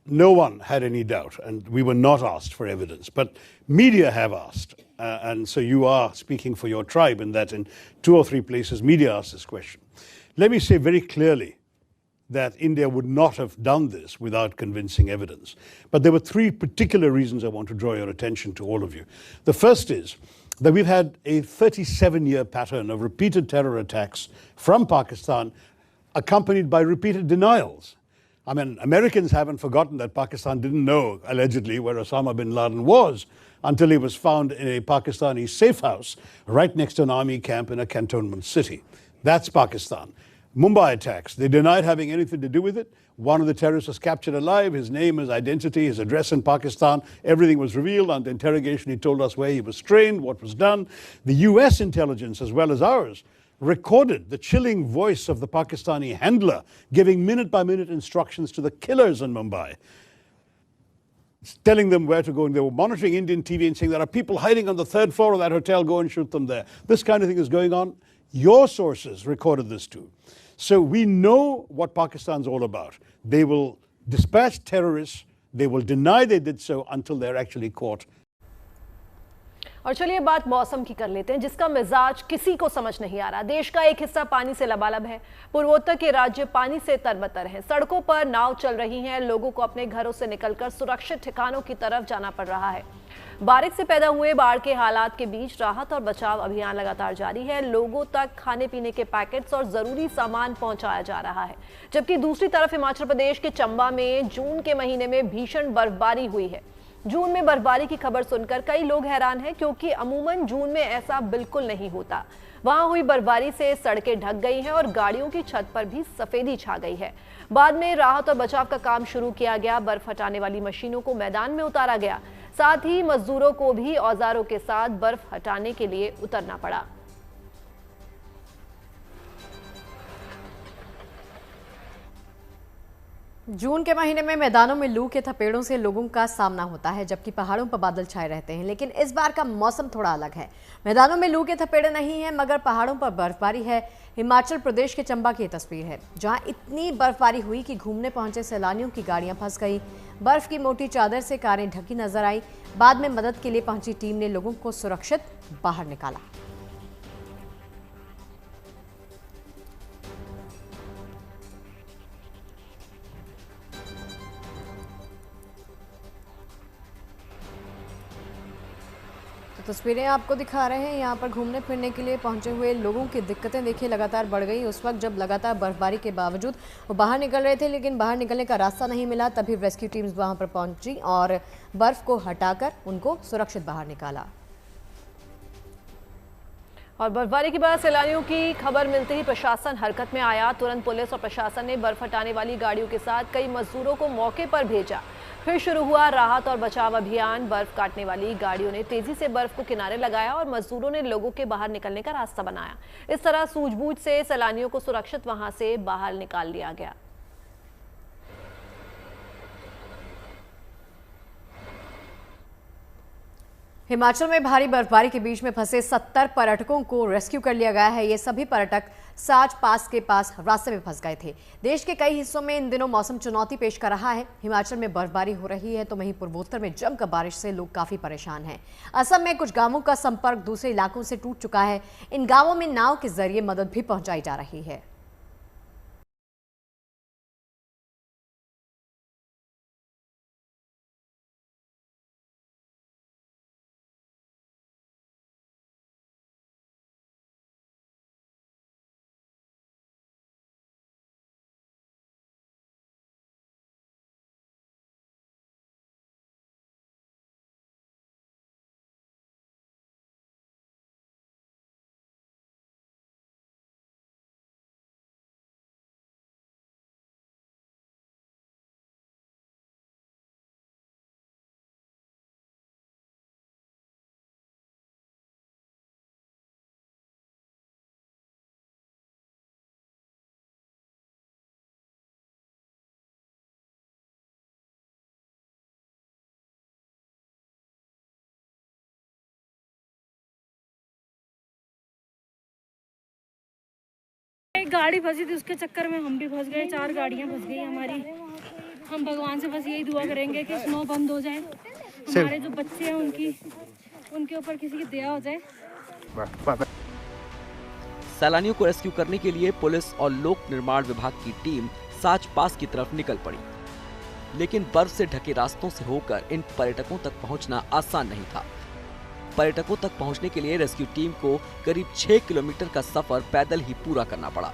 no one had any doubt, and we were not asked for evidence. But media have asked, and so you are speaking for your tribe in that in 2 or 3 places media asked this question. Let me say very clearly that India would not have done this without convincing evidence. But there were 3 particular reasons I want to draw your attention to, all of you. The first is that we've had a 37-year pattern of repeated terror attacks from Pakistan accompanied by repeated denials. I mean, Americans haven't forgotten that Pakistan didn't know, allegedly, where Osama bin Laden was until he was found in a Pakistani safe house right next to an army camp in a cantonment city. That's Pakistan. Mumbai attacks, they denied having anything to do with it. One of the terrorists was captured alive, his name, his identity, his address in Pakistan, everything was revealed. Under interrogation, he told us where he was trained, what was done. The US intelligence, as well as ours, recorded the chilling voice of the Pakistani handler giving minute-by-minute instructions to the killers in Mumbai, telling them where to go. And they were monitoring Indian TV and saying, there are people hiding on the 3rd floor of that hotel, go and shoot them there. This kind of thing is going on. Your sources recorded this too. So we know what Pakistan's all about. They will dispatch terrorists, they will deny they did so until they're actually caught. और चलिए बात मौसम की कर लेते हैं, जिसका मिजाज किसी को समझ नहीं आ रहा। देश का एक हिस्सा पानी से लबालब है, पूर्वोत्तर के राज्य पानी से तरबतर हैं, सड़कों पर नाव चल रही हैं, लोगों को अपने घरों से निकलकर सुरक्षित ठिकानों की तरफ जाना पड़ रहा है। बारिश से पैदा हुए बाढ़ के हालात के बीच राहत और बचाव अभियान लगातार जारी है। लोगों तक खाने पीने के पैकेट्स और जरूरी सामान पहुंचाया जा रहा है, जबकि दूसरी तरफ हिमाचल प्रदेश के चंबा में जून के महीने में भीषण बर्फबारी हुई है। जून में बर्फबारी की खबर सुनकर कई लोग हैरान हैं, क्योंकि अमूमन जून में ऐसा बिल्कुल नहीं होता। वहां हुई बर्फबारी से सड़कें ढक गई हैं और गाड़ियों की छत पर भी सफेदी छा गई है। बाद में राहत और बचाव का काम शुरू किया गया, बर्फ हटाने वाली मशीनों को मैदान में उतारा गया, साथ ही मजदूरों को भी औजारों के साथ बर्फ हटाने के लिए उतरना पड़ा। जून के महीने में मैदानों में लू के थपेड़ों से लोगों का सामना होता है, जबकि पहाड़ों पर बादल छाए रहते हैं। लेकिन इस बार का मौसम थोड़ा अलग है। मैदानों में लू के थपेड़े नहीं हैं, मगर पहाड़ों पर बर्फबारी है। हिमाचल प्रदेश के चंबा की तस्वीर है, जहां इतनी बर्फबारी हुई कि घूमने पहुंचे सैलानियों की गाड़ियां फंस गई। बर्फ की मोटी चादर से कारें ढकी नजर आई। बाद में मदद के लिए पहुंची टीम ने लोगों को सुरक्षित बाहर निकाला। तस्वीरें आपको दिखा रहे हैं, यहाँ पर घूमने फिरने के लिए पहुंचे हुए लोगों की दिक्कतें देखिए लगातार बढ़ गई। उस वक्त जब लगातार बर्फबारी के बावजूद वो बाहर निकल रहे थे, लेकिन बाहर निकलने का रास्ता नहीं मिला, तभी रेस्क्यू टीम्स वहां पर पहुंची और बर्फ को हटाकर उनको सुरक्षित बाहर निकाला। और बर्फबारी के बाद सैलानियों की खबर मिलते ही प्रशासन हरकत में आया। तुरंत पुलिस और प्रशासन ने बर्फ हटाने वाली गाड़ियों के साथ कई मजदूरों को मौके पर भेजा। फिर शुरू हुआ राहत और बचाव अभियान। बर्फ काटने वाली गाड़ियों ने तेजी से बर्फ को किनारे लगाया और मजदूरों ने लोगों के बाहर निकलने का रास्ता बनाया। इस तरह सूझबूझ से सैलानियों को सुरक्षित वहां से बाहर निकाल लिया गया। हिमाचल में भारी बर्फबारी के बीच में फंसे 70 पर्यटकों को रेस्क्यू कर लिया गया है। ये सभी पर्यटक साच पास के पास रास्ते में फंस गए थे। देश के कई हिस्सों में इन दिनों मौसम चुनौती पेश कर रहा है। हिमाचल में बर्फबारी हो रही है तो वहीं पूर्वोत्तर में जमकर बारिश से लोग काफी परेशान हैं। असम में कुछ गांवों का संपर्क दूसरे इलाकों से टूट चुका है। इन गांवों में नाव के जरिए मदद भी पहुंचाई जा रही है। गाड़ी फंसी थी, उसके चक्कर में हम भी फंस गए, 4 गाड़ियां फंस गई हमारी। हम भगवान से बस यही दुआ करेंगे कि स्नो बंद हो जाए, हमारे जो बच्चे हैं उनके ऊपर किसी की दया हो जाए। सैलानियों को रेस्क्यू करने के लिए पुलिस और लोक निर्माण विभाग की टीम साच पास की तरफ निकल पड़ी, लेकिन बर्फ से ढके रास्तों से होकर इन पर्यटकों तक पहुंचना आसान नहीं था। पर्यटकों तक पहुंचने के लिए रेस्क्यू टीम को करीब 6 किलोमीटर का सफर पैदल ही पूरा करना पड़ा।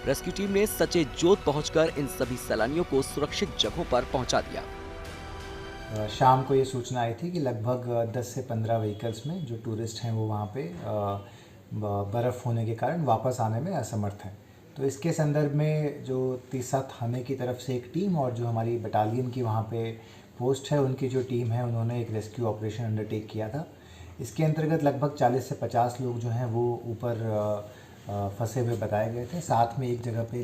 रेस्क्यू टीम ने सचे जोत पहुंचकर इन सभी सैलानियों को सुरक्षित जगहों पर पहुंचा दिया। शाम को ये सूचना आई थी कि लगभग 10 से 15 व्हीकल्स में जो टूरिस्ट हैं वो वहाँ पे बर्फ़ होने के कारण वापस आने में असमर्थ हैं। तो इसके संदर्भ में जो तीसा थाने की तरफ से एक टीम और जो हमारी बटालियन की वहाँ पे पोस्ट है उनकी जो टीम है उन्होंने एक रेस्क्यू ऑपरेशन अंडरटेक किया था। इसके अंतर्गत लगभग 40 से 50 लोग जो हैं वो ऊपर फंसे हुए बताए गए थे। साथ में एक जगह पे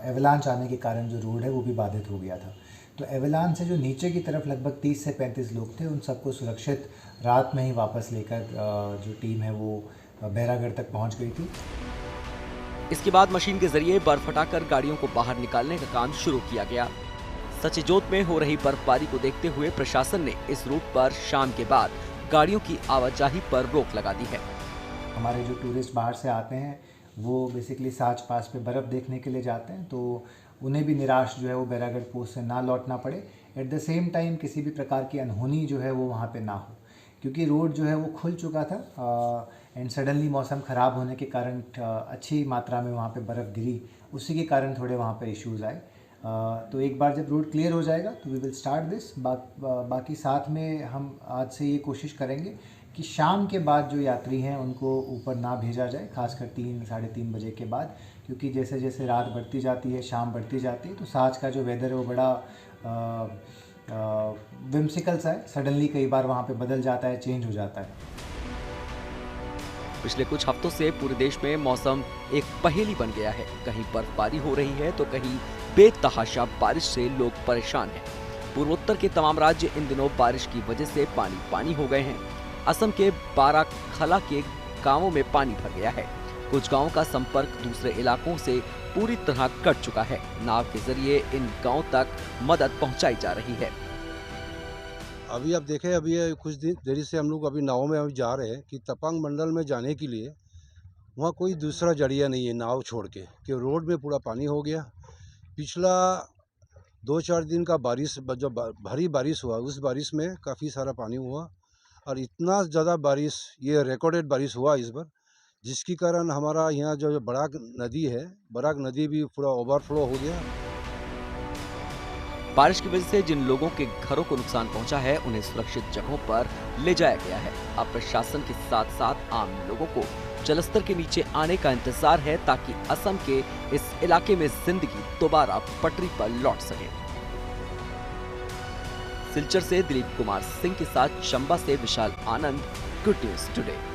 एवलांच आने के कारण जो रोड है वो भी बाधित हो गया था। तो एवलांच से जो नीचे की तरफ लगभग 30 से 35 लोग थे, उन सबको सुरक्षित रात में ही वापस लेकर जो टीम है वो बैरागढ़ तक पहुंच गई थी। इसके बाद मशीन के जरिए बर्फ हटाकर गाड़ियों को बाहर निकालने का काम शुरू किया गया। सचेजोत में हो रही बर्फबारी को देखते हुए प्रशासन ने इस रूट पर शाम के बाद गाड़ियों की आवाजाही पर रोक लगा दी है। हमारे जो टूरिस्ट बाहर से आते हैं वो बेसिकली साच पास पे बर्फ़ देखने के लिए जाते हैं, तो उन्हें भी निराश जो है वो बैरागढ़ पोस्ट से ना लौटना पड़े। एट द सेम टाइम किसी भी प्रकार की अनहोनी जो है वो वहाँ पे ना हो, क्योंकि रोड जो है वो खुल चुका था एंड सडनली मौसम ख़राब होने के कारण अच्छी मात्रा में वहाँ पे बर्फ़ गिरी, उसी के कारण थोड़े वहाँ पे इश्यूज़ आए। तो एक बार जब रोड क्लियर हो जाएगा तो वी विल स्टार्ट दिस। बाकी साथ में हम आज से ये कोशिश करेंगे कि शाम के बाद जो यात्री हैं उनको ऊपर ना भेजा जाए, खासकर 3 साढ़े 3 बजे के बाद, क्योंकि जैसे जैसे रात बढ़ती जाती है, शाम बढ़ती जाती है, तो साच का जो वेदर है वो बड़ा विम्सिकल सा है। सडनली कई बार वहाँ पे बदल जाता है, चेंज हो जाता है। पिछले कुछ हफ्तों से पूरे देश में मौसम एक पहेली बन गया है। कहीं बर्फबारी हो रही है तो कहीं बेतहाशा बारिश से लोग परेशान हैं। पूर्वोत्तर के तमाम राज्य इन दिनों बारिश की वजह से पानी पानी हो गए हैं। असम के बाराखला के गांवों में पानी भर गया है। कुछ गांवों का संपर्क दूसरे इलाकों से पूरी तरह कट चुका है। नाव के जरिए इन गांवों तक मदद पहुंचाई जा रही है। अभी आप देखें, अभी कुछ देरी से हम लोग अभी नाव में अभी जा रहे हैं कि तपांग मंडल में जाने के लिए वहाँ कोई दूसरा जरिया नहीं है नाव छोड़ के, कि रोड में पूरा पानी हो गया। पिछला 2-4 दिन का बारिश, जब भारी बारिश हुआ, उस बारिश में काफ़ी सारा पानी हुआ और इतना ज़्यादा बारिश, ये रिकॉर्डेड बारिश हुआ इस बार, जिसके कारण हमारा यहाँ जो बराक नदी है, बराक नदी भी पूरा ओवरफ्लो हो गया। बारिश की वजह से जिन लोगों के घरों को नुकसान पहुंचा है उन्हें सुरक्षित जगहों पर ले जाया गया है। अब प्रशासन के साथ साथ आम लोगों को जलस्तर के नीचे आने का इंतजार है ताकि असम के इस इलाके में जिंदगी दोबारा पटरी पर लौट सके। सिलचर से दिलीप कुमार सिंह के साथ चंबा से विशाल आनंद, गुड न्यूज टुडे।